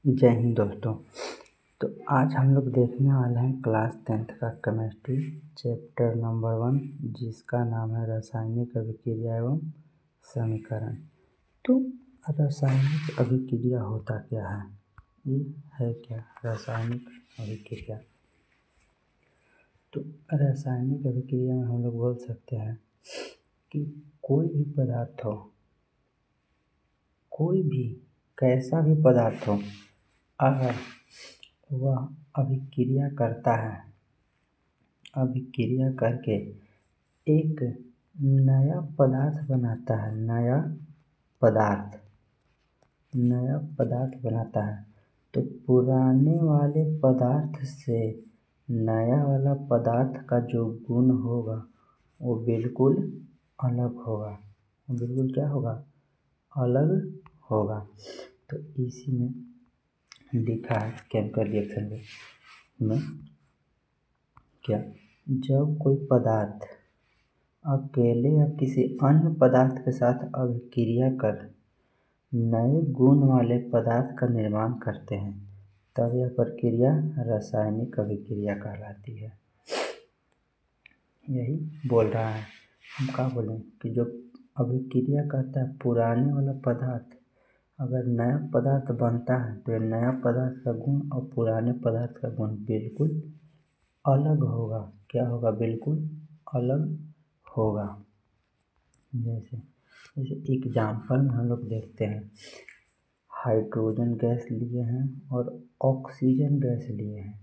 जय हिंद दोस्तों। तो आज हम लोग देखने वाले हैं क्लास 10th का केमिस्ट्री चैप्टर नंबर 1, जिसका नाम है रासायनिक अभिक्रिया एवं समीकरण। तो रासायनिक अभिक्रिया होता क्या है? ये है क्या रासायनिक अभिक्रिया? तो रासायनिक अभिक्रिया में हम लोग बोल सकते हैं कि कोई भी पदार्थ हो, कोई भी कैसा भी पदार्थ हो, अगर वह अभिक्रिया करता है, अभिक्रिया करके एक नया पदार्थ बनाता है, नया पदार्थ बनाता है, तो पुराने वाले पदार्थ से नया वाला पदार्थ का जो गुण होगा वो बिल्कुल अलग होगा। बिल्कुल क्या होगा? अलग होगा। तो इसी में लिखा है केमिकल रिएक्शन में क्या, जब कोई पदार्थ अकेले या किसी अन्य पदार्थ के साथ अभिक्रिया कर नए गुण वाले पदार्थ का निर्माण करते हैं, तब यह प्रक्रिया रासायनिक अभिक्रिया कहलाती है। यही बोल रहा है। हम क्या बोलें कि जो अभिक्रिया करता है पुराने वाला पदार्थ, अगर नया पदार्थ बनता है तो यह नया पदार्थ का गुण और पुराने पदार्थ का गुण बिल्कुल अलग होगा। क्या होगा? बिल्कुल अलग होगा। जैसे एग्जाम्पल में हम लोग देखते हैं, हाइड्रोजन गैस लिए हैं और ऑक्सीजन गैस लिए हैं,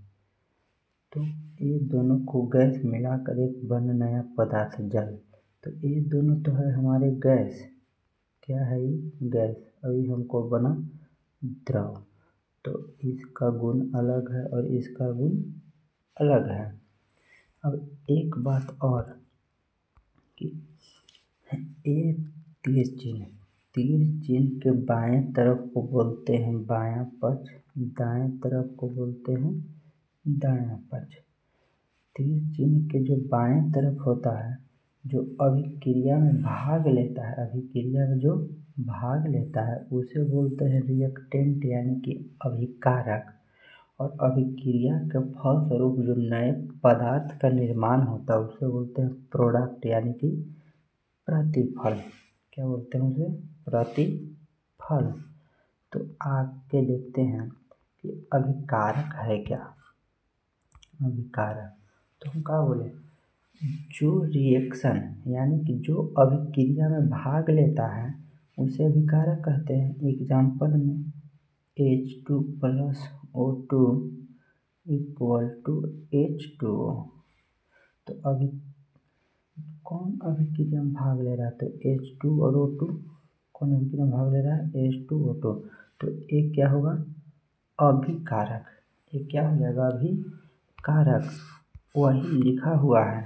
तो ये दोनों को गैस मिलाकर एक बन नया पदार्थ जल। तो ये दोनों तो है हमारे गैस। क्या है ये? गैस। अभी हमको बना द्रव, तो इसका गुण अलग है और इसका गुण अलग है। अब एक बात और कि ये तीर चिन्ह के बाएं तरफ को बोलते हैं बायां पक्ष, दाएं तरफ को बोलते हैं दायां पक्ष। तीर चिन्ह के जो बाएं तरफ होता है, जो अभिक्रिया में भाग लेता है, अभिक्रिया में जो भाग लेता है उसे बोलते हैं रिएक्टेंट यानी कि अभिकारक। और अभिक्रिया के फलस्वरूप जो नए पदार्थ का निर्माण होता है उसे बोलते हैं प्रोडक्ट यानी कि प्रतिफल। क्या बोलते हैं उसे? प्रतिफल। तो आगे देखते हैं कि अभिकारक है क्या। अभिकारक तो हम क्या बोले, जो रिएक्शन यानी कि जो अभिक्रिया में भाग लेता है उसे अभिकारक कहते हैं। एग्जाम्पल में H2 + O2 = H2O। तो अभी कौन अभिक्रिया में भाग ले रहा है? तो H2 और O2 कौन अभिक्रिया में भाग ले रहा है? H2O2। तो एक क्या होगा? अभिकारक। ये क्या हो जाएगा? अभिकारक। वही लिखा हुआ है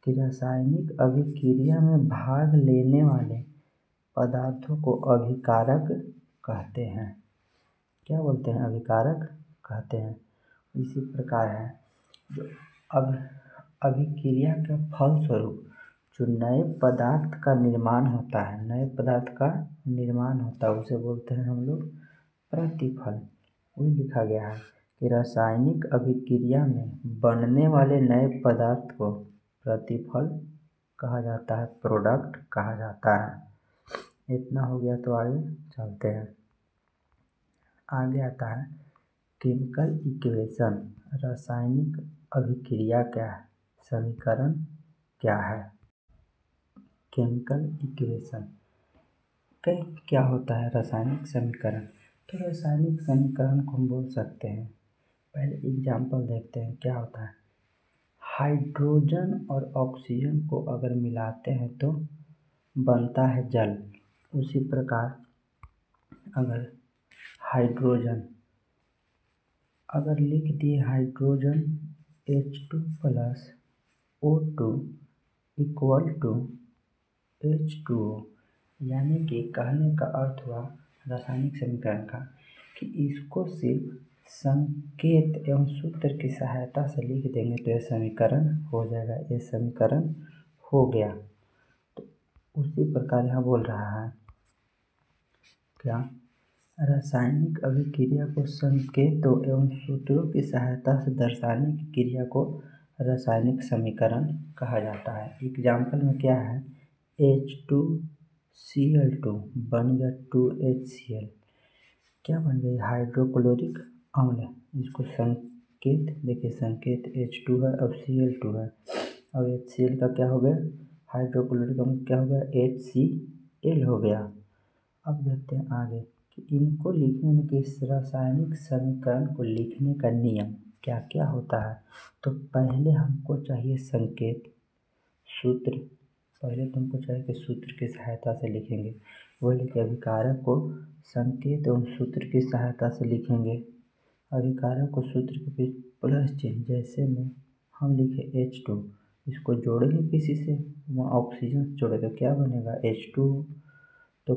कि रासायनिक अभिक्रिया में भाग लेने वाले पदार्थों को अभिकारक कहते हैं। क्या बोलते हैं? अभिकारक कहते हैं। इसी प्रकार है जो अभिक्रिया के फलस्वरूप जो नए पदार्थ का निर्माण होता है, नए पदार्थ का निर्माण होता है उसे बोलते हैं हम लोग प्रतिफल। वही लिखा गया है कि रासायनिक अभिक्रिया में बनने वाले नए पदार्थ को प्रतिफल कहा जाता है, प्रोडक्ट कहा जाता है। इतना हो गया तो आगे चलते हैं। आगे आता है केमिकल इक्वेशन। रासायनिक अभिक्रिया क्या है? समीकरण क्या है? केमिकल इक्वेशन क्या होता है? रासायनिक समीकरण। तो रासायनिक समीकरण को हम बोल सकते हैं, पहले एग्जाम्पल देखते हैं क्या होता है। हाइड्रोजन और ऑक्सीजन को अगर मिलाते हैं तो बनता है जल। उसी प्रकार अगर हाइड्रोजन अगर लिख दिए हाइड्रोजन H2 + O2 = H2O, यानी कि कहने का अर्थ हुआ रासायनिक समीकरण का कि इसको सिर्फ संकेत एवं सूत्र की सहायता से लिख देंगे तो यह समीकरण हो जाएगा। ये समीकरण हो गया। तो उसी प्रकार यहाँ बोल रहा है क्या, रासायनिक अभिक्रिया को संकेतों एवं सूत्रों की सहायता से दर्शाने की क्रिया को रासायनिक समीकरण कहा जाता है। एग्जाम्पल में क्या है, H2Cl2 बन गया 2HCl, क्या बन गई, हाइड्रोक्लोरिक अम्ल। इसको संकेत देखिए, संकेत H2 है और Cl2 है, और HCl का क्या हो गया, हाइड्रोक्लोरिक अम्ल क्या हो गया, HCl हो गया। अब देखते हैं आगे कि इनको लिखने में, कि इस रासायनिक समीकरण को लिखने का नियम क्या क्या होता है। तो पहले हमको चाहिए संकेत, सूत्र। पहले तुमको चाहिए कि सूत्र की सहायता से लिखेंगे, वही लिखे अभिकारक को संकेत एवं सूत्र की सहायता से लिखेंगे। अभिकारक को सूत्र के बीच प्लस चिन्ह, जैसे में हम लिखे H2, इसको जोड़ेंगे किसी से, वहाँ ऑक्सीजन से जोड़े तो क्या बनेगा, H2। तो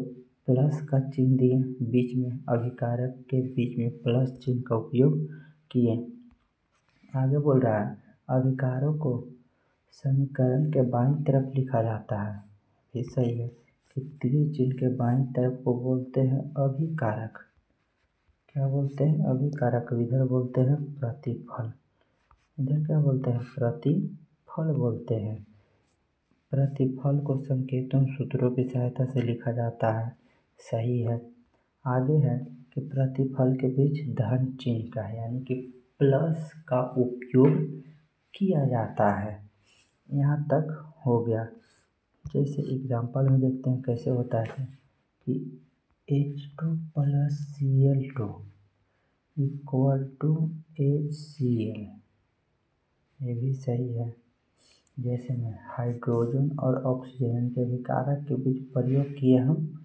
प्लस का चिन्ह दिए बीच में, अभिकारक के बीच में प्लस चिन्ह का उपयोग किए। आगे बोल रहा है, अभिकारक को समीकरण के बाईं तरफ लिखा जाता है। ये सही है कि तीर चिन्ह के बाईं तरफ को बोलते हैं अभिकारक। क्या बोलते हैं, अभिकारक। इधर बोलते हैं प्रतिफल, इधर क्या बोलते हैं, प्रतिफल बोलते हैं। प्रतिफल को संकेतों सूत्रों की सहायता से लिखा जाता है, सही है। आगे है कि प्रतिफल के बीच धन चिन्ह का है, यानी कि प्लस का उपयोग किया जाता है। यहाँ तक हो गया। जैसे एग्जाम्पल में देखते हैं कैसे होता है कि H2 + Cl2 = HCl, ये भी सही है। जैसे में हाइड्रोजन और ऑक्सीजन के अभिकारक के बीच प्रयोग किए हम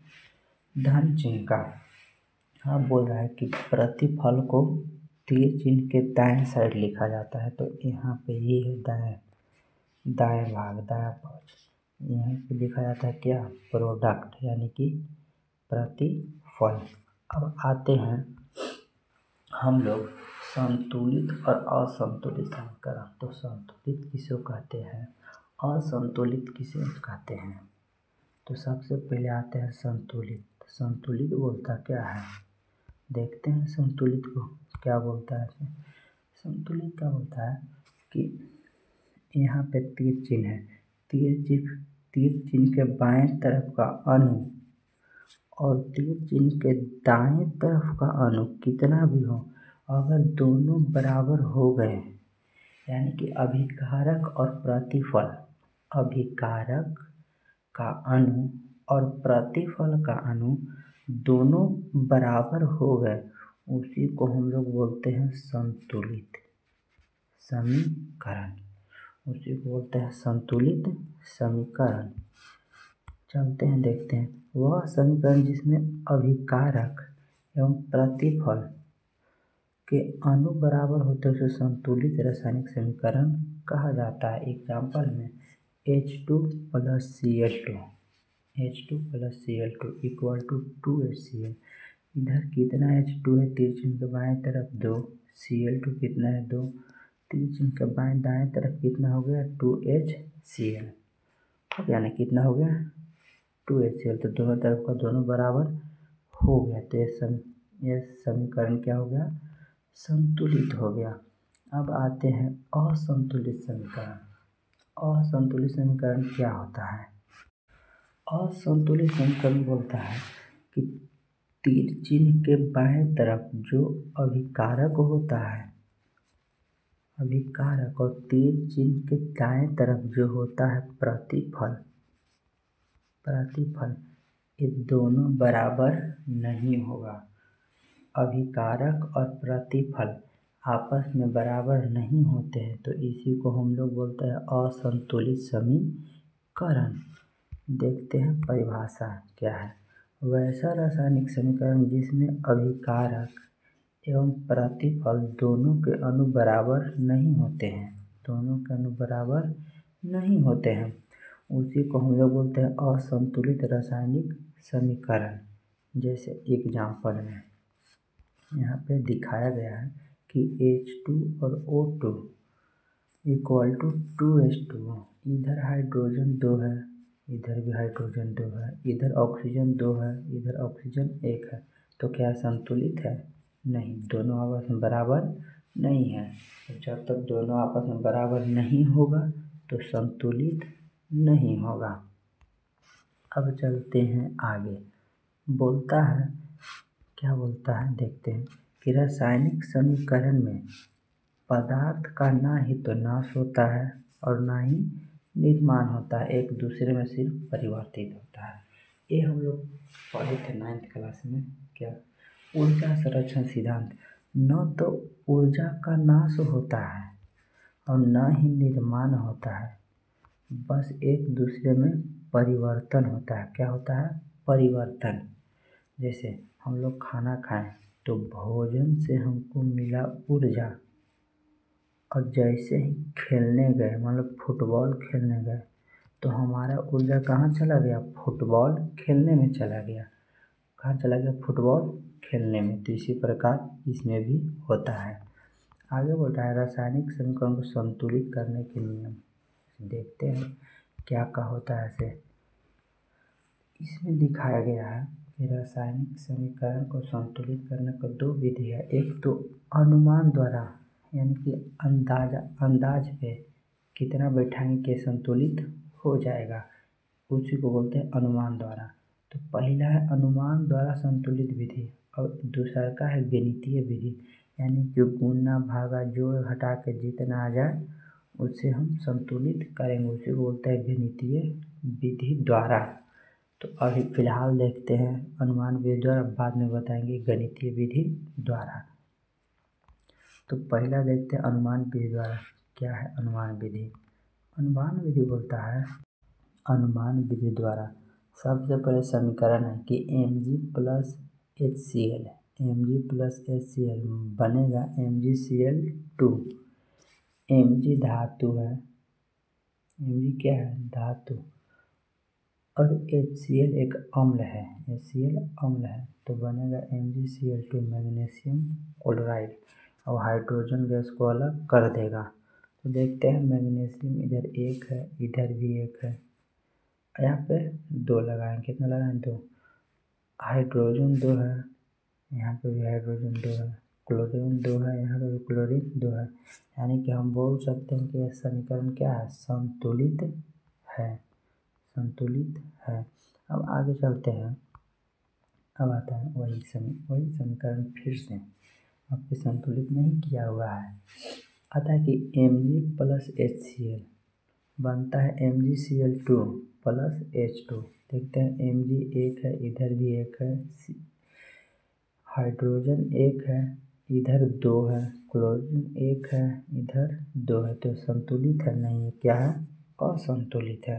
धन चिन्ह का। हाँ, बोल रहा है कि प्रतिफल को तीर चिन्ह के दाएं साइड लिखा जाता है, तो यहाँ पे ये है दाएं भाग, दायां पक्ष। यहाँ पे लिखा जाता है क्या, प्रोडक्ट, यानी कि प्रतिफल। अब आते हैं हम लोग संतुलित और असंतुलित समीकरण। तो संतुलित किसे कहते हैं, असंतुलित किसे कहते हैं। तो सबसे पहले आते हैं संतुलित। संतुलित बोलता क्या है, देखते हैं संतुलित को क्या बोलता है। संतुलित क्या बोलता है कि यहाँ पे तीर चिन्ह है, तीर चिन्ह के बाएं तरफ का अणु और तीर चिन्ह के दाएं तरफ का अणु कितना भी हो, अगर दोनों बराबर हो गए, यानी कि अभिकारक और प्रतिफल, अभिकारक का अणु और प्रतिफल का अणु दोनों बराबर हो गए, उसी को हम लोग बोलते हैं संतुलित समीकरण। उसी को बोलते हैं संतुलित समीकरण। चलते हैं देखते हैं, वह समीकरण जिसमें अभिकारक एवं प्रतिफल के अणु बराबर होते हैं उसे संतुलित रासायनिक समीकरण कहा जाता है। एग्जाम्पल में H2 + Cl2, H2 + Cl2 = 2HCl। इधर कितना H2 है, तीर चिन्ह के बाएं तरफ 2, Cl2 कितना है 2, तीर चिन्ह के बाएं दाएं तरफ कितना हो गया 2HCl, यानी कितना हो गया 2HCl। तो दोनों तरफ का दोनों बराबर हो गया, तो ये समीकरण क्या हो गया, संतुलित हो गया। अब आते हैं असंतुलित समीकरण। असंतुलित समीकरण क्या होता है, असंतुलित समीकरण बोलता है कि तीर चिन्ह के बाएं तरफ जो अभिकारक होता है, अभिकारक, और तीर चिन्ह के दाएं तरफ जो होता है प्रतिफल, ये दोनों बराबर नहीं होगा। अभिकारक और प्रतिफल आपस में बराबर नहीं होते हैं, तो इसी को हम लोग बोलते हैं असंतुलित समीकरण। देखते हैं परिभाषा क्या है। वैसा रासायनिक समीकरण जिसमें अभिकारक एवं प्रतिफल दोनों के अणु बराबर नहीं होते हैं, दोनों के अणु बराबर नहीं होते हैं, उसी को हम लोग बोलते हैं असंतुलित रासायनिक समीकरण। जैसे एग्जाम्पल में यहाँ पे दिखाया गया है कि H2 और O2 = 2H2O। इधर हाइड्रोजन 2 है, इधर भी हाइड्रोजन 2 है, इधर ऑक्सीजन 2 है, इधर ऑक्सीजन 1 है, तो क्या संतुलित है? नहीं, दोनों आपस में बराबर नहीं है। तो जब तक दोनों आपस में बराबर नहीं होगा तो संतुलित नहीं होगा। अब चलते हैं आगे। बोलता है, क्या बोलता है देखते हैं कि रासायनिक समीकरण में पदार्थ का ना ही तो नाश होता है और ना ही निर्माण होता है, एक दूसरे में सिर्फ परिवर्तित होता है। ये हम लोग पढ़े थे 9th क्लास में। क्या? ऊर्जा संरक्षण सिद्धांत। न तो ऊर्जा का नाश होता है और न ही निर्माण होता है, बस एक दूसरे में परिवर्तन होता है। क्या होता है? परिवर्तन। जैसे हम लोग खाना खाएं तो भोजन से हमको मिला ऊर्जा, और जैसे ही खेलने गए, मतलब फुटबॉल खेलने गए, तो हमारा ऊर्जा कहाँ चला गया? फुटबॉल खेलने में चला गया। कहाँ चला गया? फुटबॉल खेलने में। तो इसी प्रकार इसमें भी होता है। आगे बोलता है रासायनिक समीकरण को संतुलित करने के नियम। देखते हैं क्या क्या होता है ऐसे। इसमें दिखाया गया है कि रासायनिक समीकरण को संतुलित करने का 2 विधि है। एक तो अनुमान द्वारा, यानी कि अंदाज पे कितना बैठाएंगे कि संतुलित हो जाएगा, उसी को बोलते हैं अनुमान द्वारा। तो पहला है अनुमान द्वारा संतुलित विधि, और दूसरा का है गणितीय विधि, यानी कि गुणा भागा जोड़ घटा के जितना आ जाए उससे हम संतुलित करेंगे, उसी को बोलते हैं गणितीय विधि द्वारा। तो अभी फिलहाल देखते हैं अनुमान विधि द्वारा, बाद में बताएंगे गणितीय विधि द्वारा। तो पहला देखते हैं अनुमान विधि द्वारा। क्या है अनुमान विधि? अनुमान विधि बोलता है, अनुमान विधि द्वारा सबसे पहले समीकरण है कि Mg plus HCl, Mg plus HCl बनेगा MgCl2। Mg धातु है, Mg क्या है? धातु, और HCl एक अम्ल है, HCl अम्ल है, तो बनेगा MgCl2 मैग्नीशियम क्लोराइड, और हाइड्रोजन गैस को अलग कर देगा। तो देखते हैं मैग्नीशियम इधर एक है, इधर भी एक है, यहाँ पे 2 लगाएं। कितना लगाएं? 2। हाइड्रोजन 2 है, यहाँ पे भी हाइड्रोजन 2 है, क्लोरीन 2 है, यहाँ पे भी क्लोरीन 2 है। यानी कि हम बोल सकते हैं कि यह समीकरण क्या है? संतुलित है, संतुलित है। अब आगे चलते हैं। अब आता है वही समीकरण फिर से आपके संतुलित नहीं किया हुआ है। आता है कि Mg प्लस HCl बनता है MgCl2 प्लस H2। देखते हैं Mg एक है, इधर भी एक है, हाइड्रोजन एक है, इधर 2 है, क्लोरीन एक है, इधर 2 है, तो संतुलित है? नहीं, क्या है? असंतुलित है।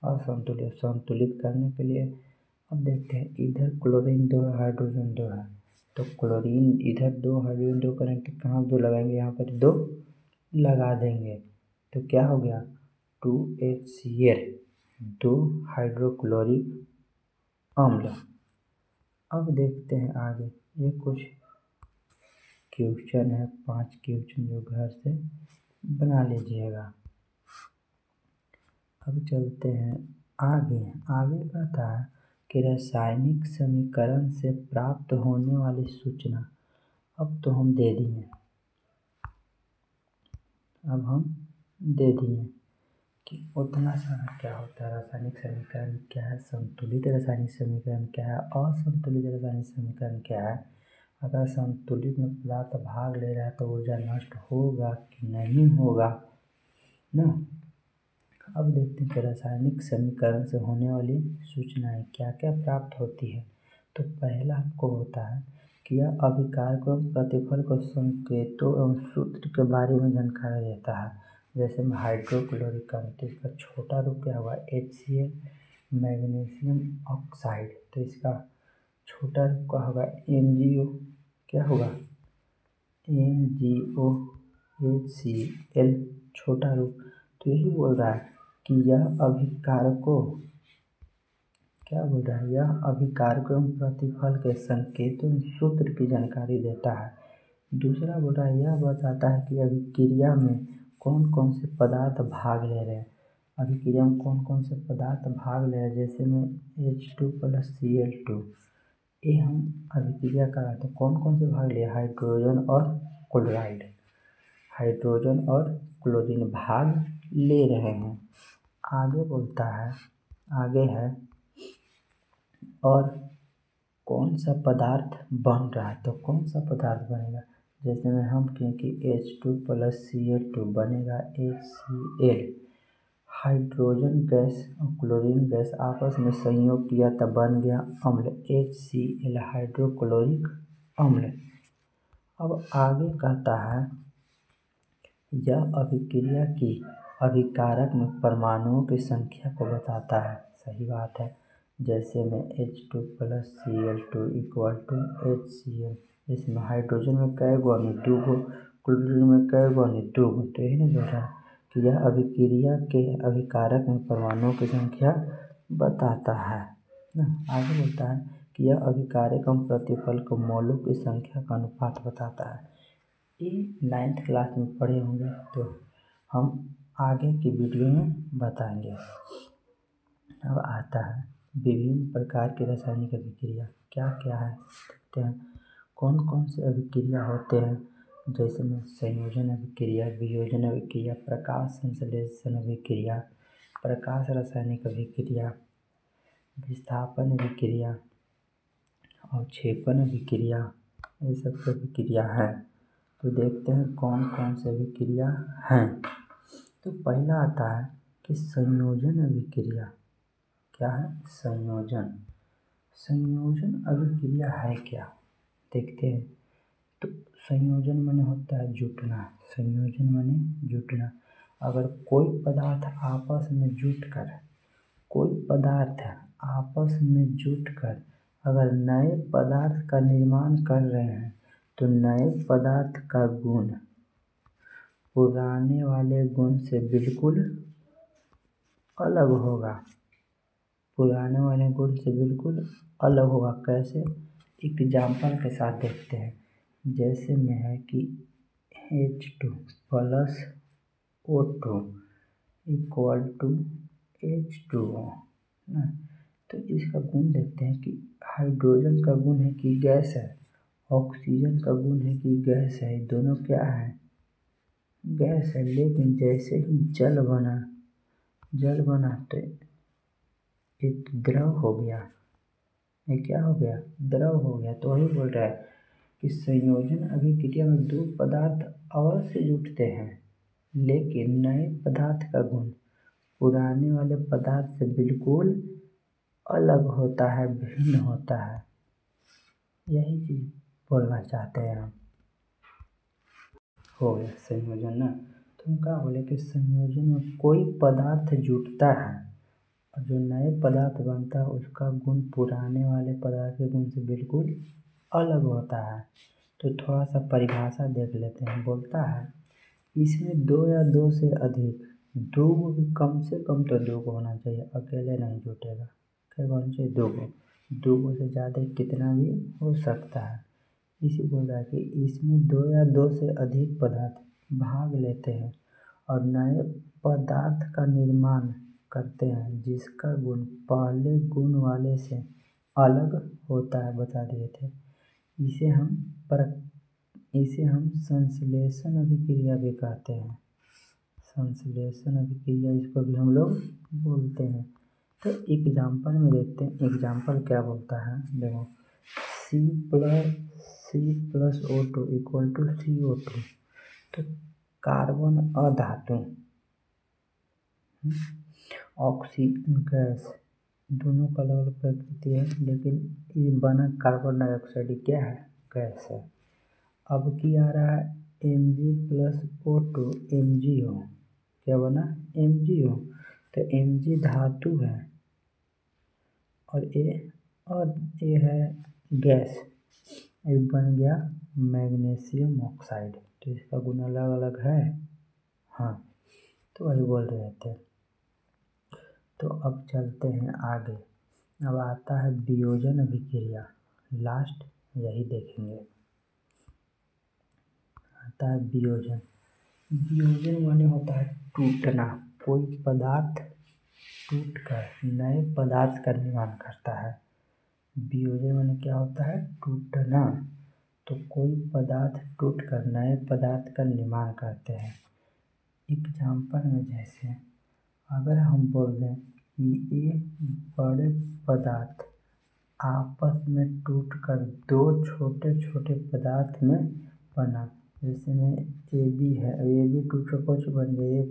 असंतुलित। संतुलित करने के लिए अब देखते हैं, इधर क्लोरीन 2 है, हाइड्रोजन 2 है, तो क्लोरीन इधर 2, हाइड्रोजन 2 करेंगे, कहाँ 2 लगाएंगे? यहाँ पर 2 लगा देंगे, तो क्या हो गया? 2HCl, 2 हाइड्रोक्लोरिक अम्ल। अब देखते हैं आगे, ये कुछ क्वेश्चन है, 5 क्वेश्चन जो घर से बना लीजिएगा। अब चलते हैं आगे। आगे कहता है कि रासायनिक समीकरण से प्राप्त होने वाली सूचना, अब तो हम दे दिए, अब हम दे दिए कि उतना सारा क्या होता है, रासायनिक समीकरण क्या है, संतुलित रासायनिक समीकरण क्या है, असंतुलित रासायनिक समीकरण क्या है। अगर संतुलित में पदार्थ भाग ले रहा है तो ऊर्जा नष्ट होगा कि नहीं होगा ना। अब देखते हैं कि रासायनिक समीकरण से होने वाली सूचनाएं क्या क्या प्राप्त होती है। तो पहला आपको होता है कि यह अभिकारक एवं प्रतिफल को संकेतों एवं सूत्र के बारे में जानकारी देता है। जैसे में हाइड्रोक्लोरिक अम्ल, तो इसका छोटा रूप क्या हुआ? HCl, मैग्नीशियम ऑक्साइड, तो इसका छोटा रूप क्या होगा? MgO। क्या होगा? MgOHCl छोटा रूप। तो यही बोल रहा है कि यह अभिकारकों, क्या बोल रहा है? यह अभिकारकों एवं प्रतिफल के संकेतों सूत्र की जानकारी देता है। दूसरा बोल रहा है, यह बताता है कि अभिक्रिया में कौन कौन से पदार्थ भाग ले रहे हैं। अभिक्रिया में कौन कौन से पदार्थ भाग ले रहे हैं, जैसे में H2 प्लस Cl2, ये हम अभिक्रिया कराते हैं। कौन कौन से भाग लिए? हाइड्रोजन और क्लोराइड, हाइड्रोजन और क्लोरीन भाग ले रहे हैं। आगे बोलता है, आगे है और कौन सा पदार्थ बन रहा है। तो कौन सा पदार्थ बनेगा? जैसे में हम कहें कि H2 + Cl2 बनेगा HCl। हाइड्रोजन गैस और क्लोरीन गैस आपस में संयोग किया तब बन गया अम्ल HCl, हाइड्रोक्लोरिक अम्ल। अब आगे कहता है यह अभिक्रिया की अभिकारक में परमाणुओं की संख्या को बताता है। सही बात है। जैसे में H2 + Cl2 = HCl। इसमें हाइड्रोजन में कै गो अणु? 2 गो। क्लोरीन में कै गो अणु? 2 गो। तो यही नहीं बोल रहा है कि यह अभिक्रिया के अभिकारक में परमाणुओं की संख्या बताता है ना। आगे बोलता है कि यह अभिकारक एवं प्रतिफलक मौलों की संख्या का अनुपात बताता है। ये 9th क्लास में पढ़े होंगे, तो हम आगे की वीडियो में बताएंगे। अब आता है विभिन्न प्रकार की रासायनिक अभिक्रिया क्या क्या है, देखते हैं कौन कौन से अभिक्रिया होते हैं। जैसे में संयोजन अभिक्रिया, वियोजन अभिक्रिया, प्रकाश संश्लेषण अभिक्रिया, प्रकाश रासायनिक अभिक्रिया, विस्थापन अभिक्रिया, अवक्षेपण अभिक्रिया, ये सब अभिक्रिया है। तो देखते हैं कौन कौन से अभिक्रिया हैं। तो पहला आता है कि संयोजन अभिक्रिया। क्या है? संयोजन। संयोजन अभिक्रिया है क्या, देखते हैं। तो संयोजन माने होता है जुटना। संयोजन माने जुटना। अगर कोई पदार्थ आपस में जुटकर, कोई पदार्थ आपस में जुटकर अगर नए पदार्थ का निर्माण कर रहे हैं तो नए पदार्थ का गुण पुराने वाले गुण से बिल्कुल अलग होगा। पुराने वाले गुण से बिल्कुल अलग होगा। कैसे? एग्जाम्पल के साथ देखते हैं। जैसे में है कि H2 + O2 = H2O ना। तो इसका गुण देखते हैं कि हाइड्रोजन का गुण है कि गैस है, ऑक्सीजन का गुण है कि गैस है। दोनों क्या है? गैस है। लेकिन जैसे ही जल बना तो एक द्रव हो गया। ये क्या हो गया? द्रव हो गया। तो वही बोल रहा है कि संयोजन अभिक्रिया में दो पदार्थ अवश्य जुटते हैं, लेकिन नए पदार्थ का गुण पुराने वाले पदार्थ से बिल्कुल अलग होता है, भिन्न होता है। यही चीज़ बोलना चाहते हैं हम। हो गया संयोजन ना। तो हम क्या बोले कि संयोजन में कोई पदार्थ जुटता है और जो नए पदार्थ बनता है उसका गुण पुराने वाले पदार्थ के गुण से बिल्कुल अलग होता है। तो थोड़ा सा परिभाषा देख लेते हैं। बोलता है इसमें 2 या 2 से अधिक, 2 भी कम से कम तो 2 को होना चाहिए, अकेले नहीं जुटेगा। क्या होना चाहिए? 2 को। 2 से ज़्यादा कितना भी हो सकता है। इसी बोल रहा है कि इसमें 2 या 2 से अधिक पदार्थ भाग लेते हैं और नए पदार्थ का निर्माण करते हैं जिसका गुण पहले गुण वाले से अलग होता है, बता दिए थे। इसे हम संश्लेषण अभिक्रिया भी कहते हैं। संश्लेषण अभिक्रिया इसको भी हम लोग बोलते हैं। तो एग्जाम्पल में देखते हैं। एग्जाम्पल क्या बोलता है, देखो C+O2 = CO2। तो कार्बन अधातु, ऑक्सीजन गैस, दोनों का अलग अलग प्रकृति है, लेकिन ये बना कार्बन डाइऑक्साइड क्या है? गैस है। अब की आ रहा है Mg+O2 MgO। क्या बना? MgO। तो Mg धातु है और ये है गैस। ये बन गया मैग्नीशियम ऑक्साइड। तो इसका गुण अलग अलग है। हाँ, तो वही बोल रहे थे। तो अब चलते हैं आगे। अब आता है वियोजन अभिक्रिया। लास्ट यही देखेंगे। आता है वियोजन। वियोजन माने होता है टूटना। कोई पदार्थ टूटकर नए पदार्थ का निर्माण करता है। वियोजन माने क्या होता है, टूटना। तो कोई पदार्थ टूटकर नए पदार्थ का निर्माण करते हैं। एग्जाम्पल में जैसे अगर हम बोल दें कि ये बड़े पदार्थ आपस में टूटकर दो छोटे छोटे पदार्थ में बना, जैसे में ए बी है, ए बी टूटकर कुछ बन गया ए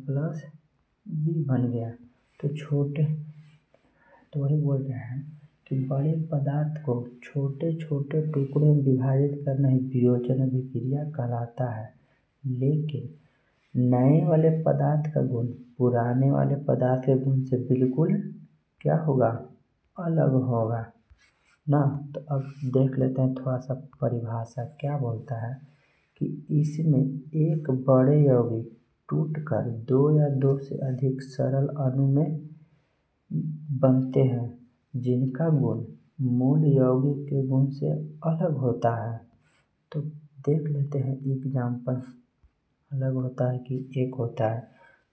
प्लस बी बन गया। तो वही बोल रहे हैं कि बड़े पदार्थ को छोटे छोटे टुकड़ों में विभाजित करना ही वियोजन अभिक्रिया कहलाता है। लेकिन नए वाले पदार्थ का गुण पुराने वाले पदार्थ के गुण से बिल्कुल क्या होगा, अलग होगा ना। तो अब देख लेते हैं थोड़ा सा परिभाषा क्या बोलता है कि इसमें एक बड़े यौगिक टूटकर दो या दो से अधिक सरल अणु में बनते हैं जिनका गुण मूल यौगिक के गुण से अलग होता है। तो देख लेते हैं एग्जाम्पल। अलग होता है कि एक होता है,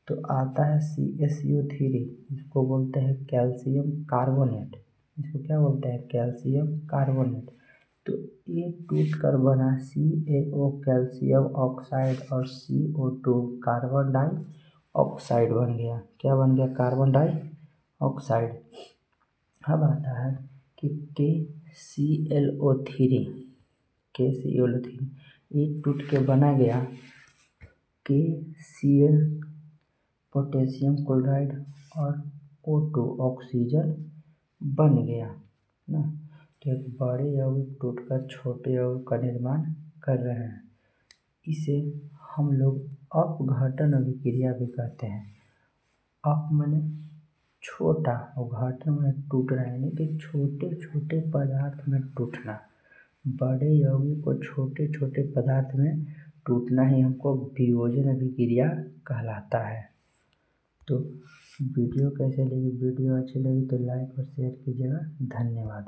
तो आता है CaCO3, इसको बोलते हैं कैल्शियम कार्बोनेट। इसको क्या बोलते हैं, कैल्शियम कार्बोनेट। तो ये टूट कर बना CaO कैल्शियम ऑक्साइड और CO2 कार्बन डाइऑक्साइड बन गया। क्या बन गया, कार्बन डाइऑक्साइड। अब आता है कि KClO3 ये टूट के बना गया KCl पोटेशियम क्लोराइड और O2 ऑक्सीजन बन गया ना। तो एक बड़े यौगिक टूटकर छोटे यौगिक का निर्माण कर रहे हैं। इसे हम लोग अपघटन अभिक्रिया भी कहते हैं। अप माने छोटा और घटन माने टूटना, यानी कि छोटे छोटे पदार्थ में टूटना। बड़े यौगिक को छोटे छोटे पदार्थ में टूटना ही हमको वियोजन अभिक्रिया कहलाता है। तो वीडियो कैसे लगी, वीडियो अच्छी लगी तो लाइक और शेयर कीजिएगा। धन्यवाद।